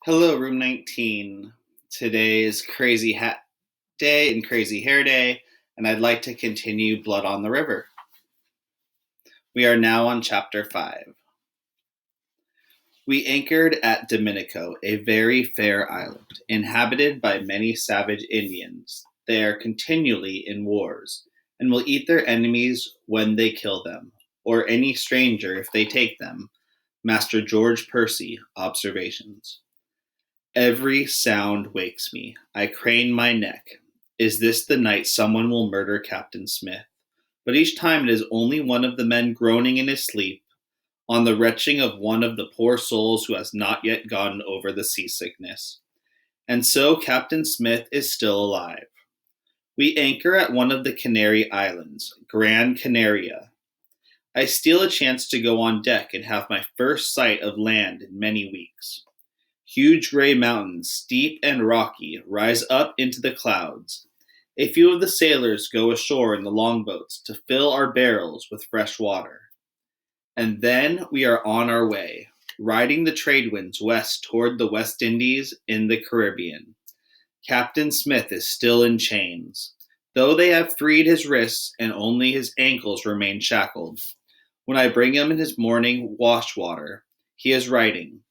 Hello, room 19. Today is Crazy Hat Day and Crazy Hair Day, and I'd like to continue Blood on the River. We are now on chapter 5. We anchored at Dominico, a very fair island, inhabited by many savage Indians. They are continually in wars, and will eat their enemies when they kill them, or any stranger if they take them. Master George Percy, Observations. Every sound wakes me. I crane my neck. Is this the night someone will murder Captain Smith? But each time it is only one of the men groaning in his sleep, on the retching of one of the poor souls who has not yet gotten over the seasickness. And so Captain Smith is still alive. We anchor at one of the Canary Islands, Gran Canaria. I steal a chance to go on deck and have my first sight of land in many weeks. Huge gray mountains, steep and rocky, rise up into the clouds. A few of the sailors go ashore in the longboats to fill our barrels with fresh water. And then we are on our way, riding the trade winds west toward the West Indies in the Caribbean. Captain Smith is still in chains, though they have freed his wrists and only his ankles remain shackled. When I bring him his morning wash water, he is writing.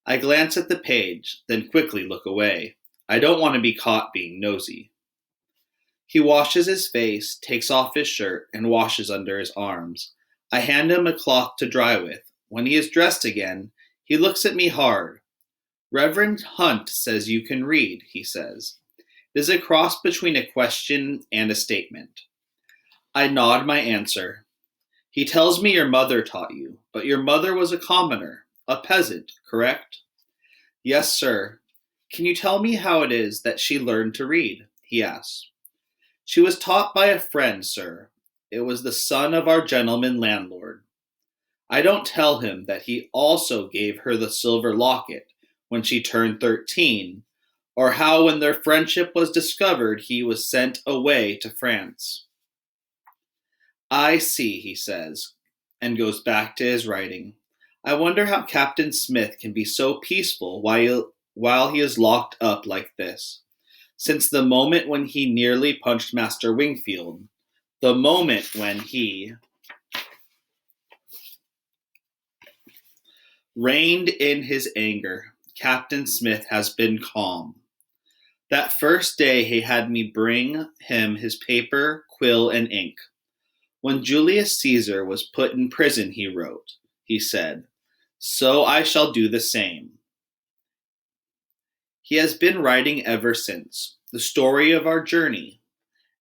I glance at the page, then quickly look away. I don't want to be caught being nosy. He washes his face, takes off his shirt, and washes under his arms. I hand him a cloth to dry with. When he is dressed again, he looks at me hard. Reverend Hunt says you can read, he says. It is a cross between a question and a statement. I nod my answer. He tells me your mother taught you, but your mother was a commoner. A peasant, correct? Yes, sir. Can you tell me how it is that she learned to read? He asks. She was taught by a friend, sir. It was the son of our gentleman landlord. I don't tell him that he also gave her the silver locket when she turned 13, or how when their friendship was discovered he was sent away to France. I see, he says, and goes back to his writing. I wonder how Captain Smith can be so peaceful while he is locked up like this. Since the moment when he nearly punched Master Wingfield, the moment when he reined in his anger, Captain Smith has been calm. That first day he had me bring him his paper, quill, and ink. When Julius Caesar was put in prison, he wrote, he said, so I shall do the same. He has been writing ever since, the story of our journey.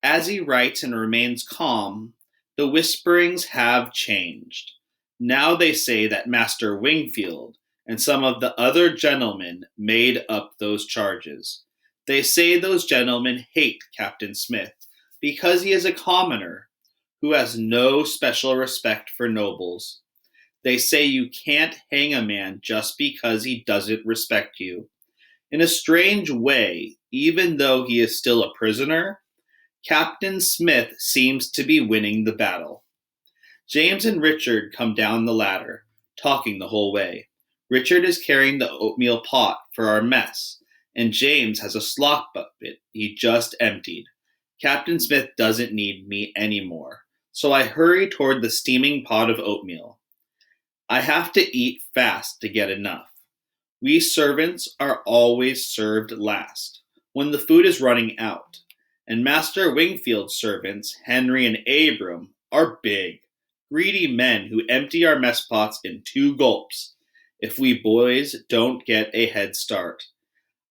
As he writes and remains calm, the whisperings have changed. Now they say that Master Wingfield and some of the other gentlemen made up those charges. They say those gentlemen hate Captain Smith because he is a commoner who has no special respect for nobles. They say you can't hang a man just because he doesn't respect you. In a strange way, even though he is still a prisoner, Captain Smith seems to be winning the battle. James and Richard come down the ladder, talking the whole way. Richard is carrying the oatmeal pot for our mess, and James has a slop bucket he just emptied. Captain Smith doesn't need me anymore, so I hurry toward the steaming pot of oatmeal. I have to eat fast to get enough. We servants are always served last, when the food is running out, and Master Wingfield's servants, Henry and Abram, are big, greedy men who empty our mess pots in 2 gulps if we boys don't get a head start.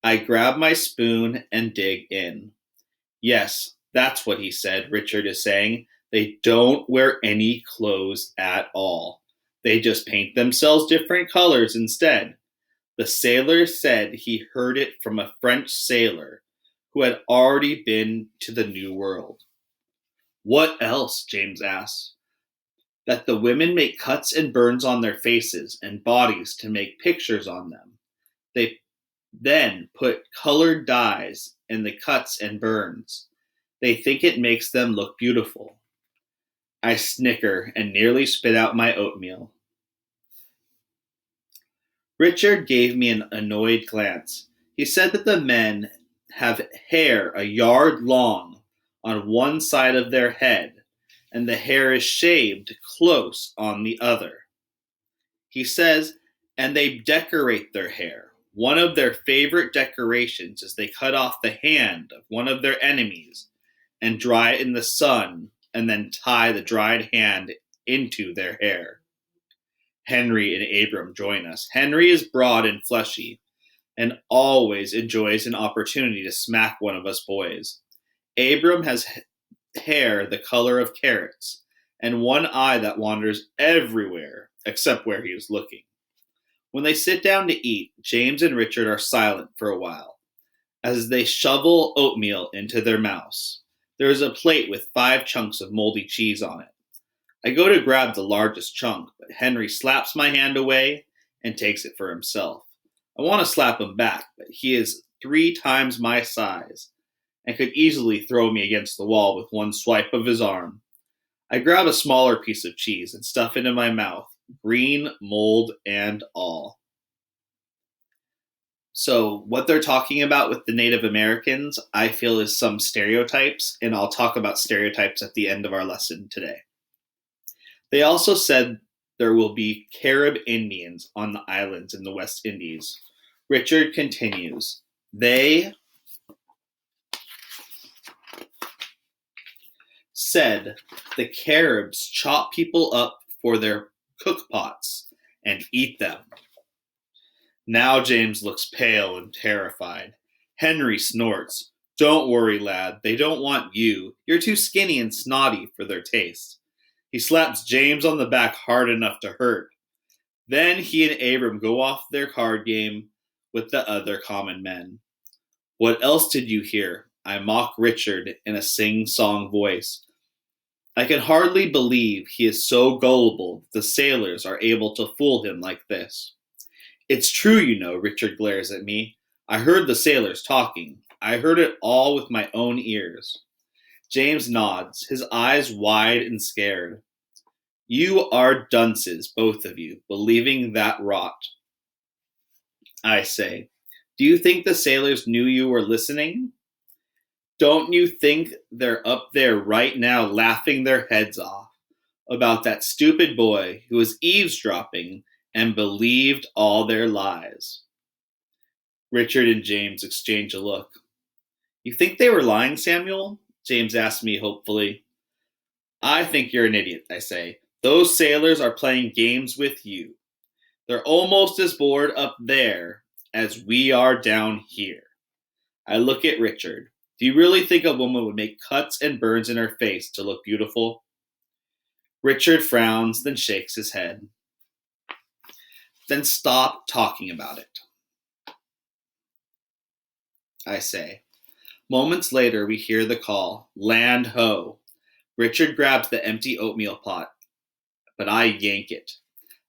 I grab my spoon and dig in. Yes, that's what he said, Richard is saying. They don't wear any clothes at all. They just paint themselves different colors instead. The sailor said he heard it from a French sailor who had already been to the New World. What else? James asked. That the women make cuts and burns on their faces and bodies to make pictures on them. They then put colored dyes in the cuts and burns. They think it makes them look beautiful. I snicker and nearly spit out my oatmeal. Richard gave me an annoyed glance. He said that the men have hair a yard long on one side of their head, and the hair is shaved close on the other. He says, and they decorate their hair. One of their favorite decorations is they cut off the hand of one of their enemies and dry it in the sun, and then tie the dried hand into their hair. Henry and Abram join us. Henry is broad and fleshy, and always enjoys an opportunity to smack one of us boys. Abram has hair the color of carrots, and one eye that wanders everywhere except where he is looking. When they sit down to eat, James and Richard are silent for a while, as they shovel oatmeal into their mouths. There is a plate with 5 chunks of moldy cheese on it. I go to grab the largest chunk, but Henry slaps my hand away and takes it for himself. I want to slap him back, but he is 3 times my size and could easily throw me against the wall with one swipe of his arm. I grab a smaller piece of cheese and stuff it in my mouth, green, mold, and all. So, what they're talking about with the Native Americans, I feel, is some stereotypes, and I'll talk about stereotypes at the end of our lesson today. They also said there will be Carib Indians on the islands in the West Indies. Richard continues, they said the Caribs chop people up for their cookpots and eat them. Now James looks pale and terrified. Henry snorts, don't worry, lad, they don't want you. You're too skinny and snotty for their taste. He slaps James on the back hard enough to hurt. Then he and Abram go off their card game with the other common men. What else did you hear? I mock Richard in a sing-song voice. I can hardly believe he is so gullible the sailors are able to fool him like this. It's true, you know, Richard glares at me. I heard the sailors talking. I heard it all with my own ears. James nods, his eyes wide and scared. You are dunces, both of you, believing that rot. I say, do you think the sailors knew you were listening? Don't you think they're up there right now laughing their heads off about that stupid boy who was eavesdropping and believed all their lies? Richard and James exchange a look. You think they were lying, Samuel? James asks me hopefully. I think you're an idiot, I say. Those sailors are playing games with you. They're almost as bored up there as we are down here. I look at Richard. Do you really think a woman would make cuts and burns in her face to look beautiful? Richard frowns, then shakes his head. Then stop talking about it, I say. Moments later, we hear the call, land ho. Richard grabs the empty oatmeal pot, but I yank it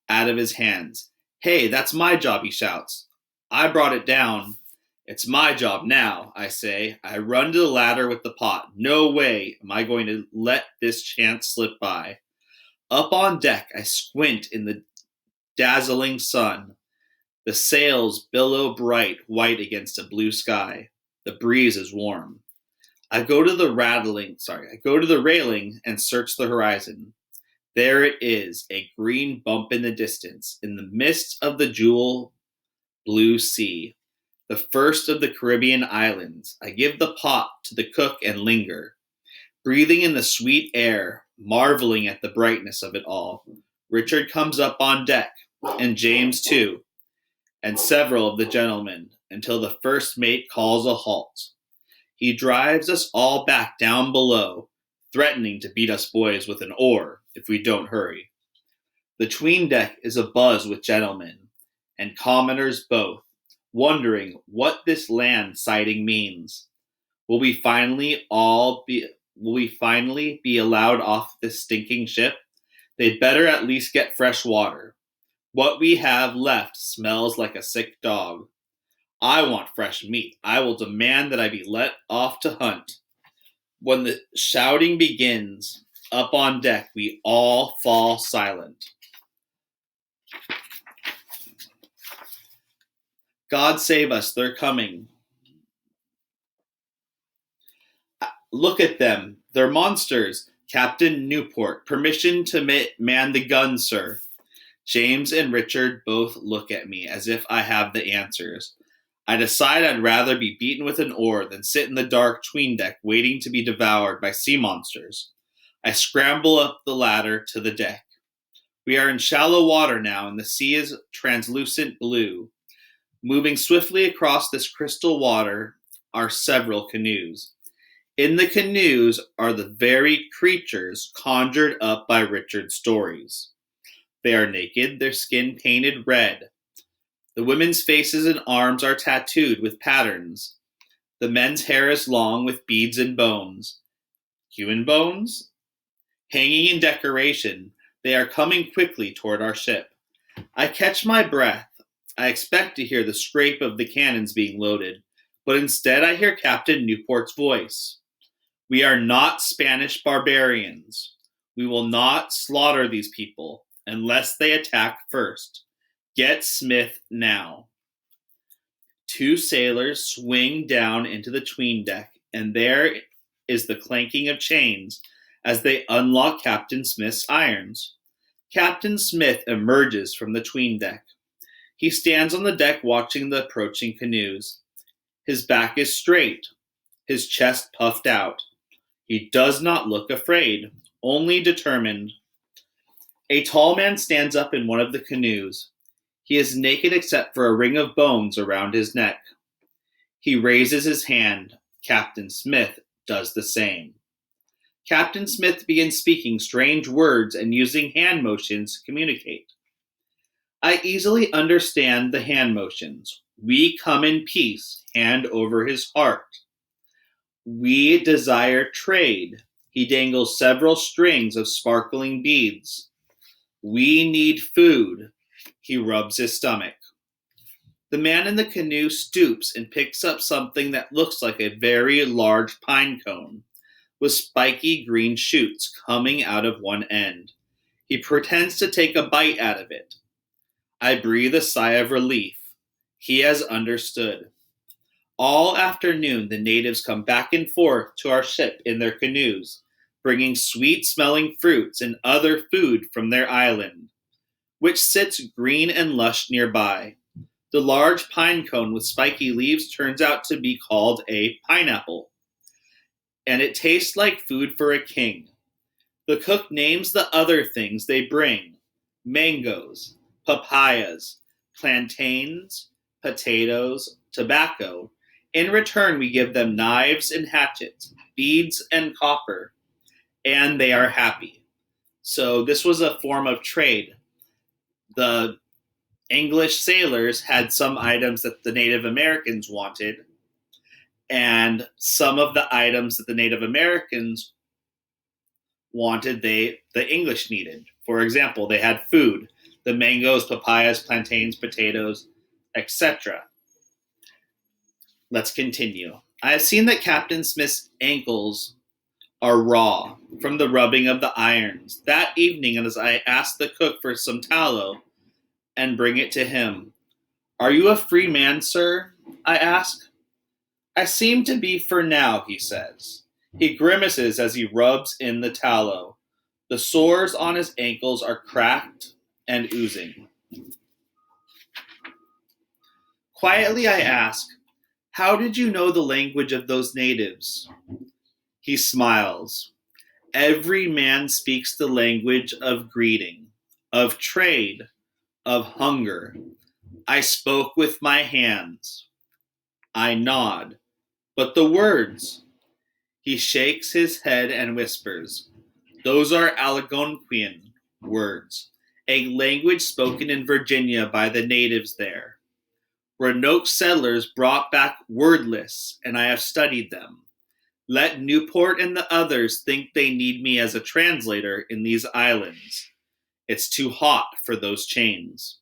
out of his hands. Hey, that's my job, he shouts. I brought it down. It's my job now, I say. I run to the ladder with the pot. No way am I going to let this chance slip by. Up on deck, I squint in the dazzling sun. The sails billow bright white against a blue sky. The breeze is warm. I go to the railing and search the horizon. There it is, a green bump in the distance, in the midst of the jewel blue sea, the first of the Caribbean islands. I give the pot to the cook and linger, breathing in the sweet air, marveling at the brightness of it all. Richard comes up on deck, and James too, and several of the gentlemen, until the first mate calls a halt. He drives us all back down below, threatening to beat us boys with an oar if we don't hurry. The 'tween deck is abuzz with gentlemen and commoners both, wondering what this land sighting means. Will we finally be allowed off this stinking ship? They'd better at least get fresh water. What we have left smells like a sick dog. I want fresh meat. I will demand that I be let off to hunt. When the shouting begins, up on deck, we all fall silent. God save us, they're coming. Look at them. They're monsters. Captain Newport, permission to man the gun, sir. James and Richard both look at me as if I have the answers. I decide I'd rather be beaten with an oar than sit in the dark 'tween deck waiting to be devoured by sea monsters. I scramble up the ladder to the deck. We are in shallow water now, and the sea is translucent blue. Moving swiftly across this crystal water are several canoes. In the canoes are the very creatures conjured up by Richard's stories. They are naked, their skin painted red. The women's faces and arms are tattooed with patterns. The men's hair is long with beads and bones. Human bones? Hanging in decoration, they are coming quickly toward our ship. I catch my breath. I expect to hear the scrape of the cannons being loaded, but instead I hear Captain Newport's voice. We are not Spanish barbarians. We will not slaughter these people unless they attack first. Get Smith now. Two sailors swing down into the 'tween deck, and there is the clanking of chains as they unlock Captain Smith's irons. Captain Smith emerges from the 'tween deck. He stands on the deck watching the approaching canoes. His back is straight, his chest puffed out. He does not look afraid, only determined. A tall man stands up in one of the canoes. He is naked except for a ring of bones around his neck. He raises his hand. Captain Smith does the same. Captain Smith begins speaking strange words and using hand motions to communicate. I easily understand the hand motions. We come in peace, hand over his heart. We desire trade. He dangles several strings of sparkling beads. We need food. He rubs his stomach. The man in the canoe stoops and picks up something that looks like a very large pine cone, with spiky green shoots coming out of one end. He pretends to take a bite out of it. I breathe a sigh of relief. He has understood. All afternoon, the natives come back and forth to our ship in their canoes, bringing sweet-smelling fruits and other food from their island, which sits green and lush nearby. The large pine cone with spiky leaves turns out to be called a pineapple, and it tastes like food for a king. The cook names the other things they bring: mangoes, papayas, plantains, potatoes, tobacco. In return, we give them knives and hatchets, beads and copper, and they are happy. So this was a form of trade. The English sailors had some items that the Native Americans wanted, and some of the items that the Native Americans wanted, the English needed. For example, they had food: the mangoes, papayas, plantains, potatoes, etc. Let's continue. I have seen that Captain Smith's ankles are raw from the rubbing of the irons. That evening, as I asked the cook for some tallow and bring it to him. Are you a free man, sir? I ask. I seem to be for now, he says. He grimaces as he rubs in the tallow. The sores on his ankles are cracked and oozing. Quietly I ask, how did you know the language of those natives? He smiles. Every man speaks the language of greeting, of trade, of hunger. I spoke with my hands. I nod. But the words? He shakes his head and whispers. Those are Algonquian words, a language spoken in Virginia by the natives there. Roanoke settlers brought back wordless, and I have studied them. Let Newport and the others think they need me as a translator in these islands. It's too hot for those chains.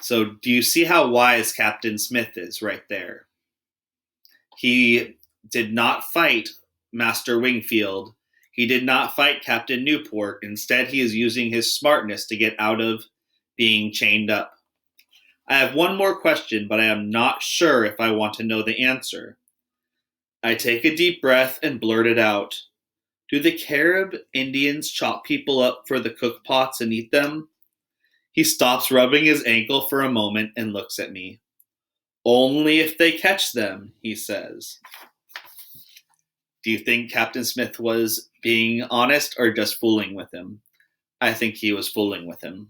So do you see how wise Captain Smith is right there? He did not fight Master Wingfield. He did not fight Captain Newport. Instead, he is using his smartness to get out of being chained up. I have one more question, but I am not sure if I want to know the answer. I take a deep breath and blurt it out. Do the Carib Indians chop people up for the cook pots and eat them? He stops rubbing his ankle for a moment and looks at me. Only if they catch them, he says. Do you think Captain Smith was being honest or just fooling with him? I think he was fooling with him.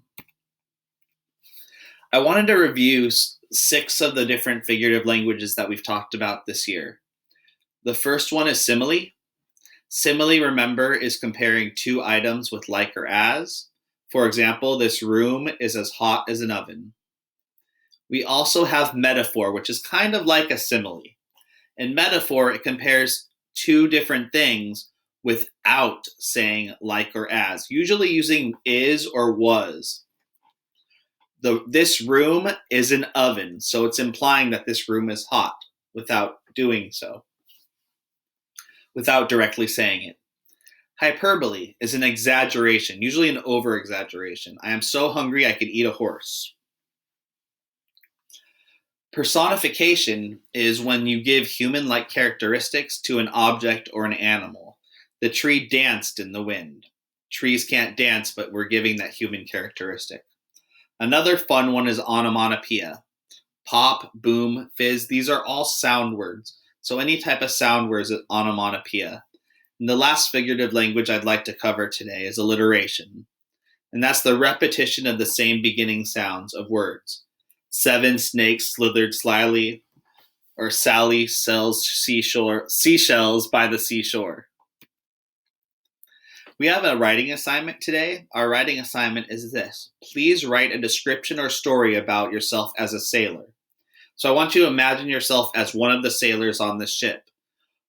I wanted to review 6 of the different figurative languages that we've talked about this year. The first one is simile. Simile, remember, is comparing 2 items with like or as. For example, this room is as hot as an oven. We also have metaphor, which is kind of like a simile. In metaphor, it compares 2 different things without saying like or as, usually using is or was. This room is an oven, so it's implying that this room is hot without doing so, without directly saying it. Hyperbole is an exaggeration, usually an over-exaggeration. I am so hungry I could eat a horse. Personification is when you give human-like characteristics to an object or an animal. The tree danced in the wind. Trees can't dance, but we're giving that human characteristic. Another fun one is onomatopoeia. Pop, boom, fizz, these are all sound words. So any type of sound word is onomatopoeia. And the last figurative language I'd like to cover today is alliteration. And that's the repetition of the same beginning sounds of words. 7 snakes slithered slyly, or Sally sells seashells by the seashore. We have a writing assignment today. Our writing assignment is this. Please write a description or story about yourself as a sailor. So I want you to imagine yourself as one of the sailors on the ship.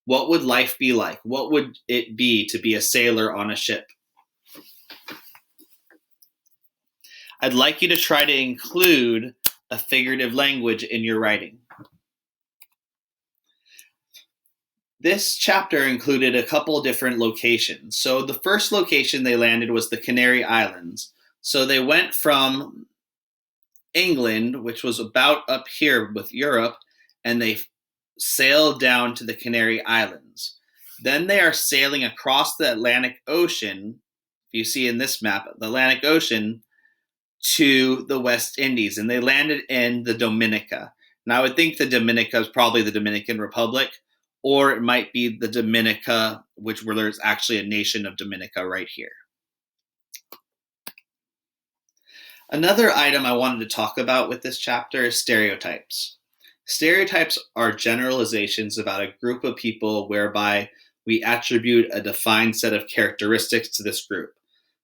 What would life be like? What would it be to be a sailor on a ship? I'd like you to try to include a figurative language in your writing. This chapter included a couple different locations. So the first location they landed was the Canary Islands. So they went from England, which was about up here with Europe, and they sailed down to the Canary Islands. Then they are sailing across the Atlantic Ocean, you see in this map, the Atlantic Ocean, to the West Indies, and they landed in the Dominica. Now I would think the Dominica is probably the Dominican Republic, or it might be the Dominica, where there's actually a nation of Dominica right here. Another item I wanted to talk about with this chapter is stereotypes. Stereotypes are generalizations about a group of people whereby we attribute a defined set of characteristics to this group.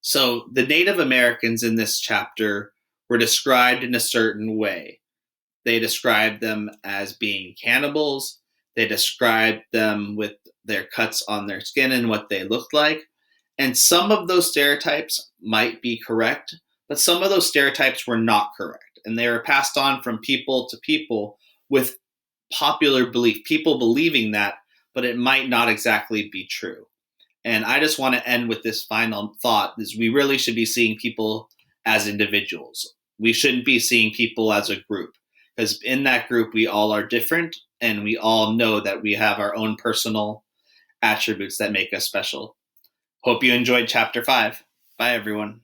So the Native Americans in this chapter were described in a certain way. They described them as being cannibals. They described them with their cuts on their skin and what they looked like. And some of those stereotypes might be correct, but some of those stereotypes were not correct. And they were passed on from people to people with popular belief, people believing that, but it might not exactly be true. And I just want to end with this final thought, is we really should be seeing people as individuals. We shouldn't be seeing people as a group, because in that group, we all are different, and we all know that we have our own personal attributes that make us special. Hope you enjoyed Chapter 5. Bye, everyone.